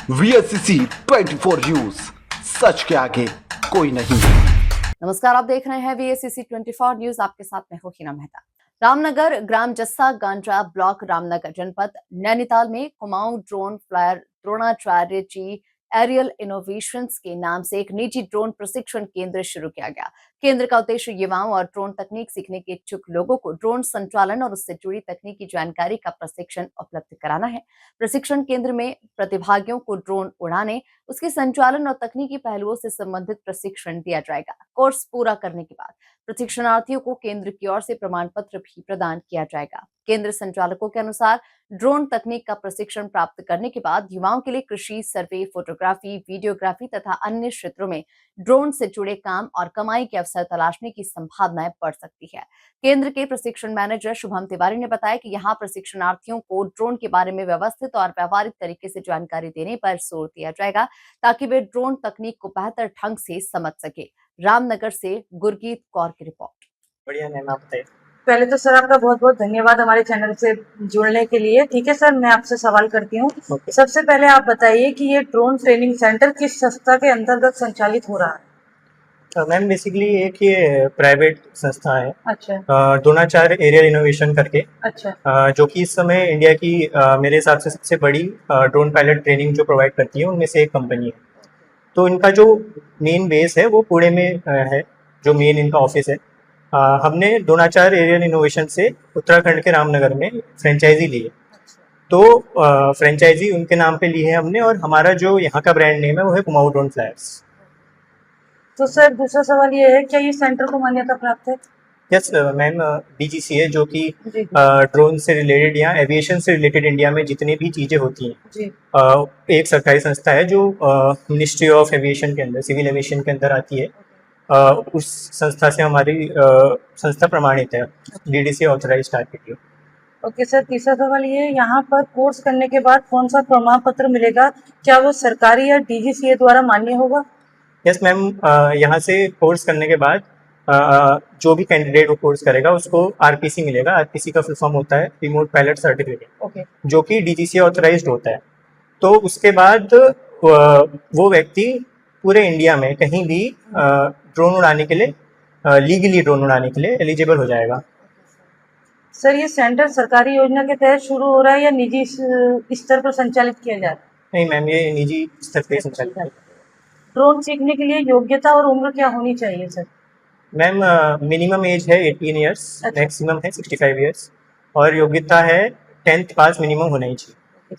VSCC 24 news, सच के आगे कोई नहीं। नमस्कार, आप देख रहे हैं VSCC 24 न्यूज। आपके साथ मैं हूं हिना मेहता। रामनगर ग्राम जस्सा गांड्रा ब्लॉक रामनगर जनपद नैनीताल में कुमाऊं ड्रोन फ्लायर द्रोणाचार्य जी एरियल इनोवेशंस के नाम से एक निजी ड्रोन प्रशिक्षण केंद्र शुरू किया गया। केंद्र का उद्देश्य युवाओं और ड्रोन तकनीक सीखने के इच्छुक लोगों को ड्रोन संचालन और उससे जुड़ी तकनीकी जानकारी का प्रशिक्षण उपलब्ध कराना है। प्रशिक्षण केंद्र में प्रतिभागियों को ड्रोन उड़ाने, उसके संचालन और तकनीकी पहलुओं से संबंधित प्रशिक्षण दिया जाएगा। कोर्स पूरा करने के बाद प्रशिक्षणार्थियों को केंद्र की ओर से प्रमाण पत्र भी प्रदान किया जाएगा। केंद्र संचालकों के अनुसार ड्रोन तकनीक का प्रशिक्षण प्राप्त करने के बाद युवाओं के लिए कृषि, सर्वे, फोटोग्राफी, वीडियोग्राफी तथा अन्य क्षेत्रों में ड्रोन से जुड़े काम और कमाई के अवसर तलाशने की संभावनाएं बढ़ सकती है। केंद्र के प्रशिक्षण मैनेजर शुभम तिवारी ने बताया कि यहाँ प्रशिक्षणार्थियों को ड्रोन के बारे में व्यवस्थित और व्यावहारिक तरीके से जानकारी देने पर जोर दिया जाएगा ताकि वे ड्रोन तकनीक को बेहतर ढंग से समझ सके। रामनगर से गुरगीत कौर की रिपोर्ट। बढ़िया मैम, आप बताइए। पहले तो सर आपका बहुत बहुत धन्यवाद हमारे चैनल से जुड़ने के लिए। ठीक है सर, मैं आपसे सवाल करती हूँ। सबसे पहले आप बताइए कि ये ड्रोन ट्रेनिंग सेंटर किस संस्था के अंतर्गत संचालित हो रहा है? मैम बेसिकली एक ये प्राइवेट संस्था है, अच्छा द्रोणाचार्य एरियल इनोवेशन करके, अच्छा जो कि इस समय इंडिया की मेरे हिसाब से सबसे बड़ी ड्रोन पायलट ट्रेनिंग जो प्रोवाइड करती है उनमें से एक कंपनी है। तो इनका जो मेन बेस है वो पुणे में है, जो मेन इनका ऑफिस है। हमने द्रोणाचार्य एरियल इनोवेशन से उत्तराखंड के रामनगर में फ्रेंचाइजी ली है। तो फ्रेंचाइजी उनके नाम पे ली है हमने, और हमारा जो यहाँ का ब्रांड नेम है वो है कुमाऊं ड्रोन फ्लायर्स। तो सर दूसरा सवाल ये है, क्या ये सेंटर को मान्यता प्राप्त है? यस मैम, DGCA है, जो कि जी ड्रोन से रिलेटेड या एविएशन से रिलेटेड इंडिया में जितनी भी चीज़ें होती हैं, जी एक सरकारी संस्था है जो मिनिस्ट्री ऑफ एविएशन के अंदर, सिविल एविएशन के अंदर आती है। उस संस्था से हमारी संस्था प्रमाणित है, DDCA authorised RPTO। Okay sir, तीसरा सवाल ये है, यहाँ पर कोर्स करने के बाद कौन सा प्रमाण पत्र मिलेगा? क्या वो सरकारी या DGCA द्वारा मान्य होगा? यस मैम, यहाँ से कोर्स करने के बाद जो भी कैंडिडेट वो कोर्स करेगा उसको RPC मिलेगा। RPC का फुल फॉर्म होता है रिमोट पायलट सर्टिफिकेट, ओके जो कि DGCA ऑथराइज्ड होता है। तो उसके बाद वो व्यक्ति पूरे इंडिया में कहीं भी ड्रोन उड़ाने के लिए, लीगली ड्रोन उड़ाने के लिए एलिजिबल हो जाएगा। सर ये सेंटर सरकारी योजना के तहत शुरू हो रहा है या निजी स्तर पर संचालित किया जा रहा है? नहीं मैम, ये निजी स्तर पर संचालित है। ड्रोन सीखने के लिए योग्यता और उम्र क्या होनी चाहिए सर? मैम मिनिमम एज है 18 ईयर्स, अच्छा। मैक्सिमम है 65 ईयर्स, और योग्यता है 10th पास मिनिमम होना ही चाहिए।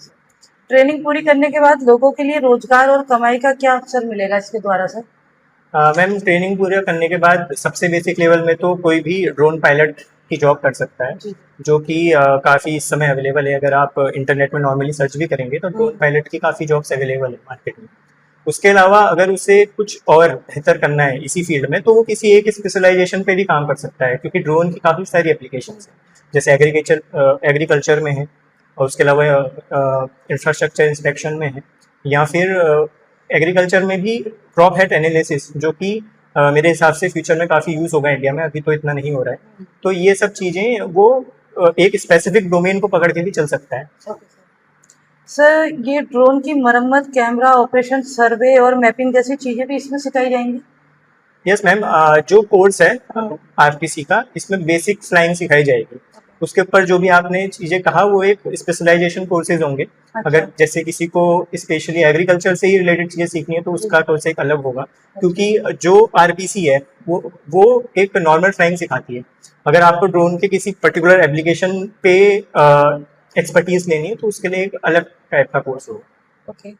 ट्रेनिंग पूरी करने के बाद लोगों के लिए रोजगार और कमाई का क्या अवसर मिलेगा इसके द्वारा सर? मैम ट्रेनिंग पूरा करने के बाद सबसे बेसिक लेवल में तो कोई भी ड्रोन पायलट की जॉब कर सकता है, जी जो कि काफ़ी इस समय अवेलेबल है। अगर आप इंटरनेट में नॉर्मली सर्च भी करेंगे तो ड्रोन पायलट की काफ़ी जॉब्स अवेलेबल है मार्केट में। उसके अलावा अगर उसे कुछ और बेहतर करना है इसी फील्ड में, तो वो किसी एक स्पेशलाइजेशन पे भी काम कर सकता है, क्योंकि ड्रोन की काफ़ी सारी एप्लीकेशंस हैं। जैसे एग्रीकल्चर में है, और उसके अलावा इंफ्रास्ट्रक्चर इंस्पेक्शन में है, या फिर एग्रीकल्चर में भी क्रॉप हेल्थ एनालिसिस, जो कि मेरे हिसाब से फ्यूचर में काफ़ी यूज़ होगा इंडिया में, अभी तो इतना नहीं हो रहा है। तो ये सब चीज़ें वो एक स्पेसिफिक डोमेन को पकड़ के भी चल सकता है। सर ये ड्रोन की मरम्मत, कैमरा ऑपरेशन, सर्वे और मैपिंग जैसी चीजें भी इसमें सिखाई जाएंगी? यस मैम, जो कोर्स है RPC का, इसमें बेसिक फ्लाइंग सिखाई जाएगी। उसके ऊपर जो भी आपने चीज़ें कहा वो एक स्पेशलाइजेशन कोर्सेज होंगे। अच्छा। अगर जैसे किसी को स्पेशली एग्रीकल्चर से ही रिलेटेड चीज़ें सीखनी है तो उसका कोर्स एक अलग होगा, क्योंकि जो RPC है वो एक नॉर्मल फ्लाइंग सिखाती है। अगर आपको ड्रोन के किसी पर्टिकुलर एप्लीकेशन पे एक्सपर्टीज लेनी है तो उसके लिए एक अलग टाइप का कोर्स होगा। ओके